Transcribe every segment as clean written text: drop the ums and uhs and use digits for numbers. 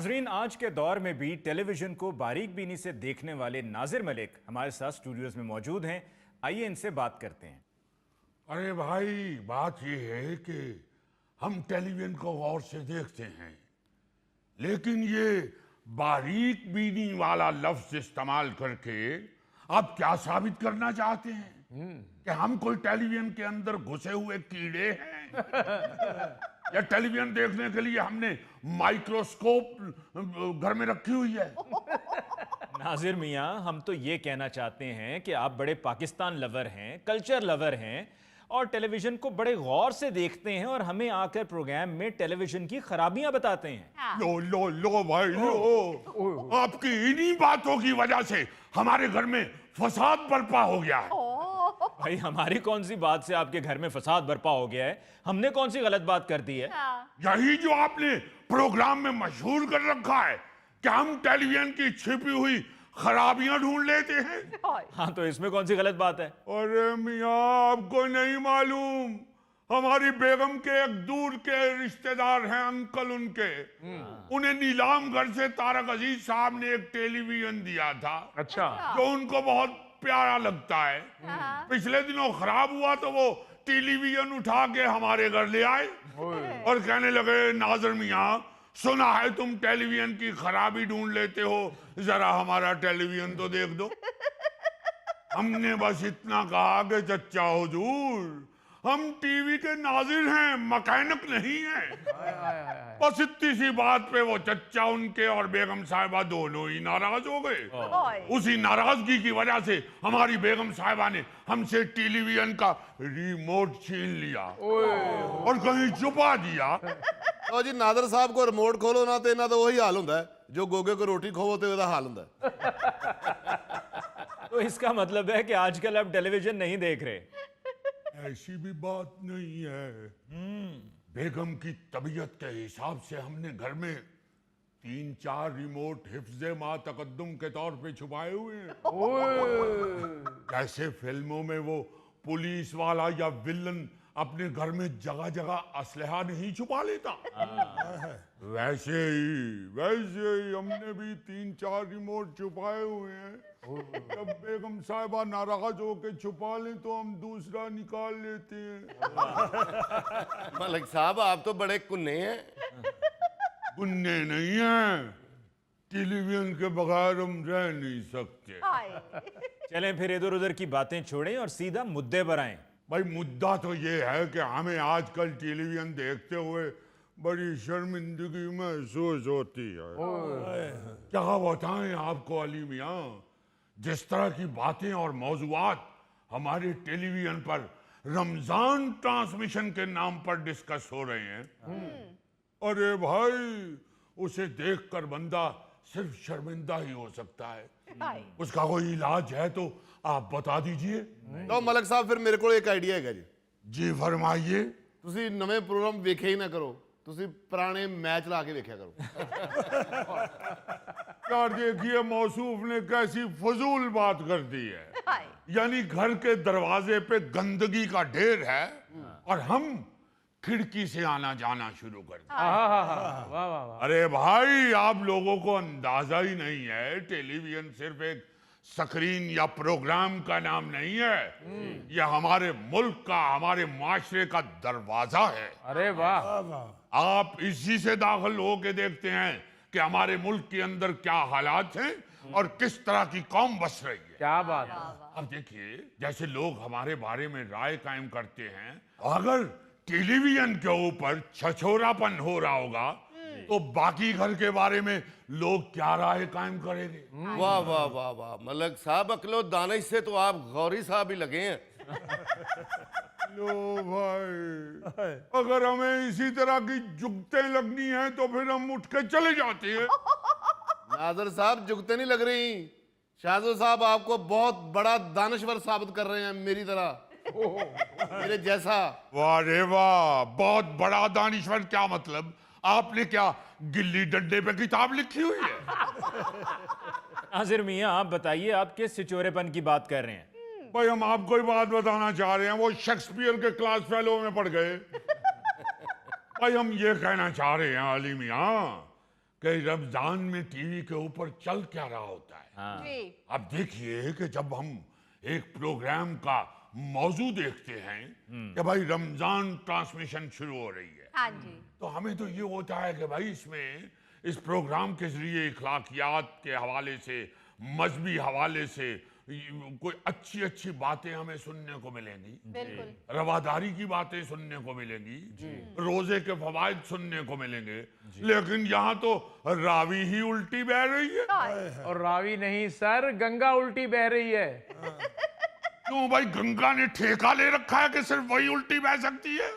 नाजरीन, आज के दौर में भी टेलीविजन को बारीक बीनी से देखने वाले नाजिर मलिक हमारे साथ स्टूडियोज में मौजूद हैं। आइए इनसे बात करते हैं। अरे भाई, बात यह है कि हम टेलीविजन को गौर से देखते हैं, लेकिन ये बारीक बीनी वाला लफ्ज इस्तेमाल करके आप क्या साबित करना चाहते हैं? कि हम कोई टेलीविजन के अंदर घुसे हुए कीड़े हैं? या टेलीविजन देखने के लिए हमने माइक्रोस्कोप घर में रखी हुई है? नाजिर मियाँ, हम तो ये कहना चाहते हैं कि आप बड़े पाकिस्तान लवर हैं, कल्चर लवर हैं और टेलीविजन को बड़े गौर से देखते हैं और हमें आकर प्रोग्राम में टेलीविजन की खराबियां बताते हैं। लो भाई लो, आपकी इन्हीं बातों की वजह से हमारे घर में फसाद बर्पा हो गया है। भाई, हमारी कौन सी बात से आपके घर में फसाद बर्पा हो गया है? हमने कौन सी गलत बात कर दी है? यही जो आपने प्रोग्राम में मशहूर कर रखा है कि हम टेलीविजन की छिपी हुई खराबियां ढूंढ लेते हैं। हाँ, तो इसमें कौन सी गलत बात है? अरे मियाँ, आपको नहीं मालूम, हमारी बेगम के एक दूर के रिश्तेदार हैं, अंकल उनके, उन्हें नीलाम घर से तारक अजीज साहब ने एक टेलीविजन दिया था। अच्छा। जो उनको बहुत प्यारा लगता है। पिछले दिनों खराब हुआ तो वो टेलीविजन उठा के हमारे घर ले आए और कहने लगे, नाज़र मियाँ, सुना है तुम टेलीविजन की खराबी ढूंढ लेते हो, जरा हमारा टेलीविजन तो देख दो। हमने बस इतना कहा कि चचा हुजूर, हम टीवी के नाजिर हैं, मैकेनिक नहीं हैं। बस इतनी सी बात पे वो चचा उनके और बेगम साहिबा दोनों ही नाराज हो गए। उसी नाराजगी की वजह से हमारी बेगम साहिबा ने हमसे टेलीविजन का रिमोट छीन लिया और कहीं छुपा दिया। तो जी नादर साहब को रिमोट खोलो ना, तो इन्हां दा वही हाल हुंदा है जो गोगे को रोटी खोवो तो इहदा हाल हुंदा है। तो इसका मतलब है कि आजकल आप टेलीविजन नहीं देख रहे? ऐसी भी बात नहीं है। बेगम की तबीयत के हिसाब से हमने घर में 3-4 रिमोट हिफ्ज़े मा तकद्दुम के तौर पे छुपाए हुए हैं। जैसे फिल्मों में वो पुलिस वाला या विलन अपने घर में जगह जगह असलहा नहीं छुपा लेता, वैसे ही हमने भी 3-4 रिमोट छुपाए हुए हैं। जब बेगम साहिबा नाराज होकर छुपा लें तो हम दूसरा निकाल लेते हैं। मलिक साहब, आप तो बड़े कुन्ने हैं। गुन्ने नहीं हैं, टेलीविजन के बगैर हम रह नहीं सकते। चलें फिर इधर उधर की बातें छोड़ें और सीधा मुद्दे पर आएं। भाई, मुद्दा तो ये है कि हमें आजकल टेलीविजन देखते हुए बड़ी शर्मिंदगी महसूस होती है। क्या बताएं आपको अली मियाँ, जिस तरह की बातें और मौजुआत हमारे टेलीविजन पर रमजान ट्रांसमिशन के नाम पर डिस्कस हो रहे हैं, अरे भाई, उसे देखकर बंदा सिर्फ शर्मिंदा ही हो सकता है। उसका कोई इलाज है तो आप बता दीजिए। तो मलिक साहब, फिर मेरे को एक आइडिया है जी फरमाइए। तुसी नवे प्रोग्राम वेखे ही ना करो, तुसी पुराने मैच ला के देखा करो। यार देखिए, मौसूफ ने कैसी फजूल बात कर दी है। यानी घर के दरवाजे पे गंदगी का ढेर है और हम खिड़की से आना जाना शुरू कर दिया। अरे भाई, आप लोगों को अंदाजा ही नहीं है, टेलीविजन सिर्फ एक स्क्रीन या प्रोग्राम का नाम नहीं है। यह हमारे मुल्क का, हमारे माशरे का दरवाजा है। अरे वाह। आप इसी से दाखिल होके देखते हैं कि हमारे मुल्क के अंदर क्या हालात हैं और किस तरह की कौम बस रही है। क्या बात है। अब देखिए, जैसे लोग हमारे बारे में राय कायम करते हैं, अगर टेलीविजन के ऊपर छछोरापन हो रहा होगा तो बाकी घर के बारे में लोग क्या राय कायम करेंगे? वाह वाह वाह वाह, मलिक साहब, अकलो दानिश से तो आप गौरी साहब ही लगे हैं। लो भाई, अगर हमें इसी तरह की जुगतें लगनी है तो फिर हम उठ के चले जाते हैं। नादर साहब, जुगते नहीं लग रही, शाहजो साहब आपको बहुत बड़ा दानश्वर साबित कर रहे हैं, मेरी तरह, मेरे जैसा। वाह रे वाह, बहुत बड़ा दानिश्वर क्या मतलब? आपने क्या गिल्ली डंडे पे किताब लिखी हुई है? नाजिर मियाँ, आप बताइए, आप किस छिचोरेपन की बात कर रहे हैं? भाई, हम आपको ही बात बताना चाह रहे हैं, वो शेक्सपियर के क्लास फेलो में पढ़ गए। भाई, हम ये कहना चाह रहे हैं अली मियाँ कि रमजान में टीवी के ऊपर चल क्या रहा होता है। हाँ। जी। अब देखिए कि जब हम एक प्रोग्राम का मौजू देखते हैं कि भाई रमजान ट्रांसमिशन शुरू हो रही है, हाँ जी। तो हमें तो ये होता है कि भाई इसमें इस प्रोग्राम के जरिए इखलाकियात के हवाले से, मजहबी हवाले से कोई अच्छी अच्छी बातें हमें सुनने को मिलेंगी, बिल्कुल। रवादारी की बातें सुनने को मिलेंगी, रोजे के फवायद सुनने को मिलेंगे। लेकिन यहाँ तो रावी ही उल्टी बह रही है। और रावी नहीं सर, गंगा उल्टी बह रही है। क्यों भाई, गंगा ने ठेका ले रखा है कि सिर्फ वही उल्टी बह सकती है?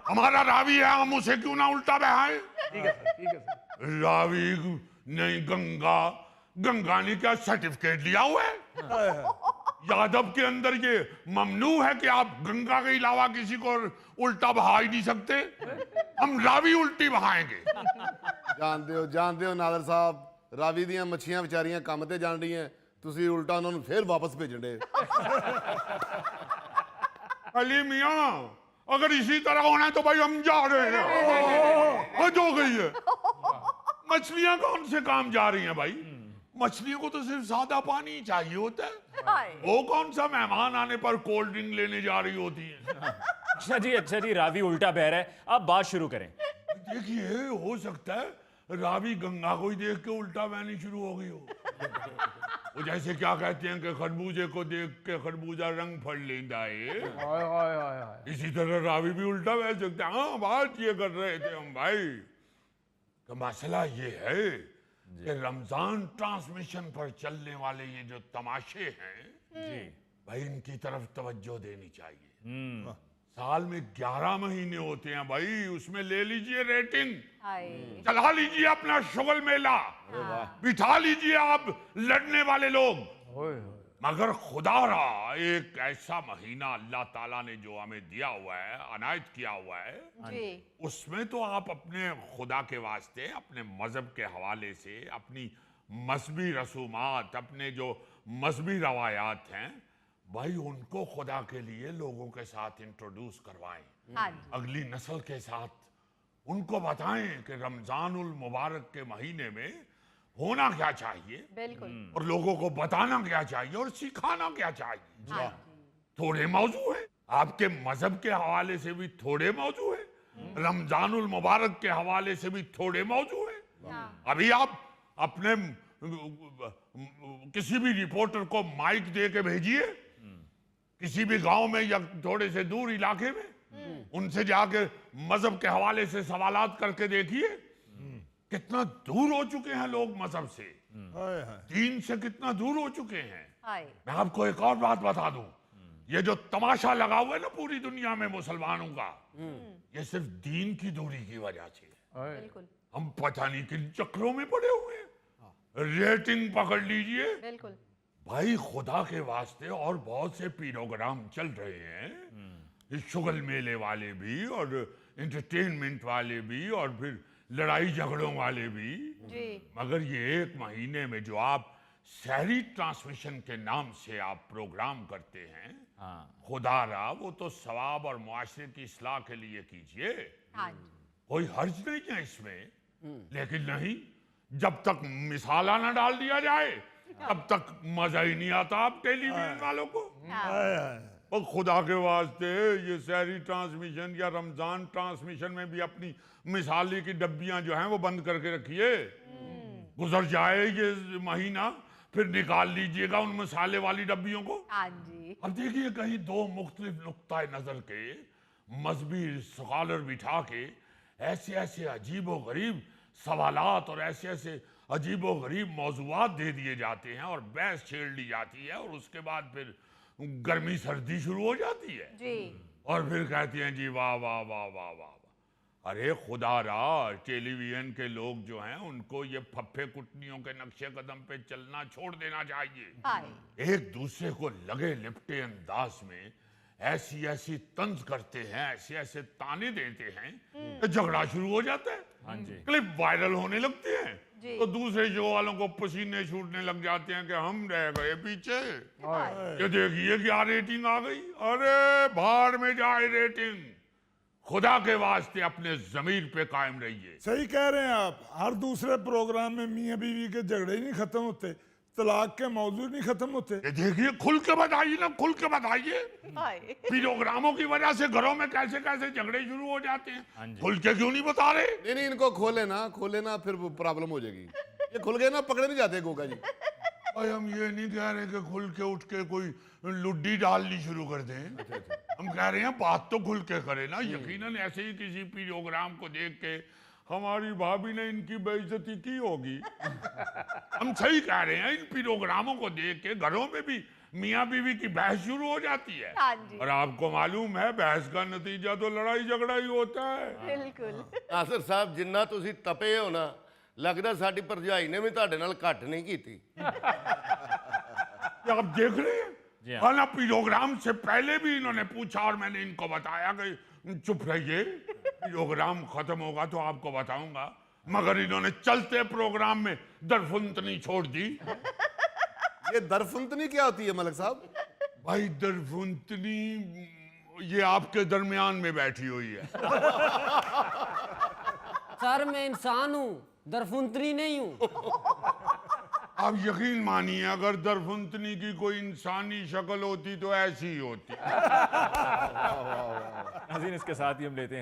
हमारा रावी है, हम उसे क्यों ना उल्टा बहाए? ठीक है सर, ठीक है सर। रावी नहीं गंगा, गंगा ने क्या सर्टिफिकेट लिया हुआ है? यादव के अंदर ये ममनू है कि आप गंगा के अलावा किसी को उल्टा बहा ही नहीं सकते। हम रावी उल्टी बहाएंगे। ਜਾਣਦੇ ਹੋ ਨਾਦਰ ਸਾਹਿਬ, ਰਾਵੀ ਦੀਆਂ ਮੱਛੀਆਂ ਵਿਚਾਰੀਆਂ ਕੰਮ ਤੇ ਜਾਣ ਰਹੀਆਂ, ਤੁਸੀਂ ਉਲਟਾ ਉਹਨਾਂ ਨੂੰ ਫੇਰ ਵਾਪਸ ਭੇਜਣ ਦੇ। अली मियाँ, अगर इसी तरह होना है तो भाई हम जा रहे हैं। हद हो गई है। मछलियां कौन से काम जा रही हैं भाई? मछलियों को तो सिर्फ सादा पानी ही चाहिए होता है। हाय। वो कौन सा मेहमान आने पर कोल्ड ड्रिंक लेने जा रही होती है? अच्छा जी, रावी उल्टा बह रहा है, आप बात शुरू करें। देखिए, हो सकता है रावी गंगा को ही देख के उल्टा बहनी शुरू हो गई हो। वो जैसे क्या कहते हैं कि खरबूजे को देख के खरबूजा रंग फड़ लेता है, हाय हाय हाय हाय। इसी तरह रावी भी उल्टा बह सकता है। हाँ, बात ये कर रहे थे हम भाई कि मसला ये है कि रमजान ट्रांसमिशन पर चलने वाले ये जो तमाशे हैं, जी भाई इनकी तरफ तवज्जो देनी चाहिए। साल में 11 महीने होते हैं भाई, उसमें ले लीजिए रेटिंग, हाय। चला लीजिए अपना शुगल मेला, बिठा लीजिए आप लड़ने वाले लोग। ओए होए। मगर खुदा रहा एक ऐसा महीना अल्लाह ताला ने जो हमें दिया हुआ है, अनायत किया हुआ है, जी। उसमें तो आप अपने खुदा के वास्ते, अपने मजहब के हवाले से, अपनी मजहबी रसूमात, अपने जो मजहबी रवायात हैं भाई, उनको खुदा के लिए लोगों के साथ इंट्रोड्यूस करवाएं। हाँ जी। अगली नस्ल के साथ उनको बताएं कि रमजानुल मुबारक के महीने में होना क्या चाहिए बिल्कुल। और लोगों को बताना क्या चाहिए और सिखाना क्या चाहिए। हाँ जी। थोड़े मौजू है, आपके मजहब के हवाले से भी थोड़े मौजू है, रमजानुल मुबारक के हवाले से भी थोड़े मौजू है। हाँ। अभी आप अपने किसी भी रिपोर्टर को माइक दे के भेजिए किसी भी गांव में या थोड़े से दूर इलाके में, उनसे जाके मजहब के हवाले से सवालात करके देखिए कितना दूर हो चुके हैं लोग मजहब से, दीन से कितना दूर हो चुके हैं। हाय। मैं आपको एक और बात बता दूं, ये जो तमाशा लगा हुआ है ना पूरी दुनिया में मुसलमानों का, ये सिर्फ दीन की दूरी की वजह से है। ओए। बिल्कुल। हम पता नहीं किन चक्रों में पड़े हुए हैं। रेटिंग पकड़ लीजिए बिल्कुल। भाई, खुदा के वास्ते और बहुत से प्रोग्राम चल रहे हैं, इस शुगल मेले वाले भी और एंटरटेनमेंट वाले भी और फिर लड़ाई झगड़ों वाले भी। जी। मगर ये एक महीने में जो आप शहरी ट्रांसमिशन के नाम से आप प्रोग्राम करते हैं, हाँ। खुदा रहा वो तो सवाब और मुआशरे की इस्लाह के लिए कीजिए, हाँ जी। कोई हर्ज नहीं है इसमें। लेकिन नहीं, जब तक मिसाला ना डाल दिया जाए तब तक मजा ही नहीं आता आप टेलीविजन वालों को। और खुदा के वास्ते ये शहरी ट्रांसमिशन या रमजान ट्रांसमिशन में भी अपनी मिसाले की डब्बियां जो हैं वो बंद करके रखिए। गुजर जाए ये महीना, फिर निकाल लीजिएगा उन मिसाले वाली डब्बियों को। हाँ जी। अब देखिए, कहीं दो मुख्तलिफ नुक्ता नजर के मजहबी स्कॉलर बिठा के ऐसे ऐसे अजीब व गरीब सवालात और ऐसे ऐसे अजीब व गरीब मौजूआत दे दिए जाते हैं और बहस छेड़ ली जाती है, और उसके बाद फिर गर्मी सर्दी शुरू हो जाती है जी। और फिर कहते हैं जी वाह वाह वाह वाह वाह वाह। अरे खुदा रहा, टेलीविजन के लोग जो हैं उनको ये फप्फे कुटनियों के नक्शे कदम पे चलना छोड़ देना चाहिए। हाय। एक दूसरे को लगे लिपटे अंदाज में ऐसी ऐसी तंज करते हैं, ऐसे ऐसे ताने देते हैं कि झगड़ा शुरू हो जाता है। हाँ जी। क्लिप वायरल होने लगते हैं जी। तो दूसरे शो वालों को पसीने छूटने लग जाते हैं कि हम रह गए पीछे, हाय। ये देखिए क्या रेटिंग आ गई। अरे भाड़ में जाए रेटिंग, खुदा के वास्ते अपने जमीर पे कायम रहिए। सही कह रहे हैं आप। हर दूसरे प्रोग्राम में मियाँ बीवी के झगड़े ही नहीं खत्म होते, तलाक के मौजूद नहीं खत्म होते। ये देखिए, खुल के बताइए ना, खुल के बताइए। प्रोग्रामों की वजह से घरों में कैसे कैसे झगड़े शुरू हो जाते हैं, खुल के क्यों नहीं बता रहे? नहीं नहीं, इनको खोले ना, फिर प्रॉब्लम हो जाएगी। ये खुल गए ना, पकड़े नहीं जाते गोगा जी। भाई हम ये नहीं कह रहे कि खुल के उठ के कोई लुड्डी डालनी शुरू कर दें। हम कह रहे हैं बात तो खुल के करे ना। यकीनन ऐसे ही किसी प्रोग्राम को देख के हमारी भाभी ने इनकी बेइज्जती की होगी। हम सही कह रहे हैं, इन प्रोग्रामों को देख के घरों में भी मियाँ बीवी की बहस शुरू हो जाती है। हाँ जी। और आपको मालूम है, बहस का नतीजा तो लड़ाई झगड़ा ही होता है। बिल्कुल। नासिर साहब, जिन्ना तुसी तपे हो ना, लगदा साडी भरजाई ने भी तुहाडे नाल घट नहीं कीती। क्या आप देख रहे हैं? जी हाँ। खाना प्रोग्राम से पहले भी इन्होंने पूछा और मैंने इनको बताया कि चुप रहिए, प्रोग्राम खत्म होगा तो आपको बताऊंगा। मगर इन्होंने चलते प्रोग्राम में दरफुंतनी छोड़ दी। ये दरफुंतनी क्या होती है मलिक साहब? भाई दरफुंतनी ये आपके दरमियान में बैठी हुई है। सर मैं इंसान हूँ, दरफुंतरी नहीं हूँ। आप यकीन मानिए, अगर दरफुंतनी की कोई इंसानी शक्ल होती तो ऐसी ही होती। नाज़रीन, इसके साथ ही हम लेते हैं